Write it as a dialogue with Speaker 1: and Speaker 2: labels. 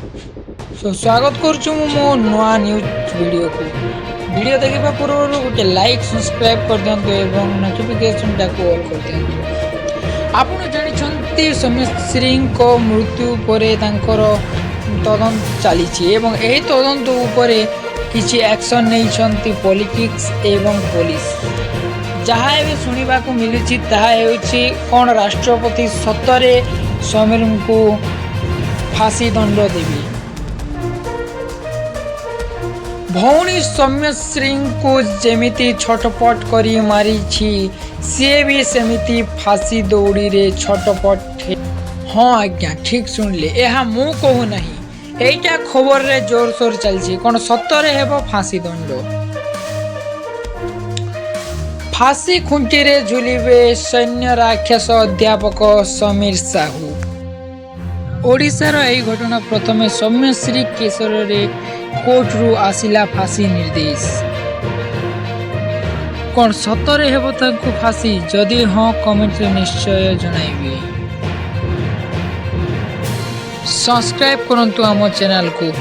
Speaker 1: स्वागत करुछु मो नुआ न्यूज वीडियो को वीडियो देखा पूर्व गोटे लाइक सब्सक्राइब कर दिंतु एवं नोटिफिकेशन टाको ऑल कर दिंतु। आपण जानिछंती सौम्यश्री को मृत्यु परे तांकर तदंत चली एवं एही तदंत उपरे किछि एक्शन नहीं पॉलिटिक्स एवं पुलिस। जहाँ एवं शुणा को मिलूँ ताकि कौन राष्ट्रपति सतरे सौम्य को फांसी दंड देवी। भौणी सौम्यश्री को जेमिति छटपट करी मारी सी भी सेमिति फांसी दौड़ी रे छटपट। हाँ आज्ञा ठीक शुणिले, यह मु कहू नहीं, एटा खबर रे जोर सोर चलछि कौन सतरे हेबो फांसी दंड। फांसी खुंटी रे झुलिबे सैन्य राक्षस अध्यापक समीर साहू। ओडिशार यही घटना प्रथमे सौम्यश्री केसर रे कोर्ट रु आसिला फांसी निर्देश। कौन सतरे हेबो तांको फांसी? जदि हाँ कमेंट रे निश्चय जणाइबे। सब्सक्राइब करंतु आम चैनल को।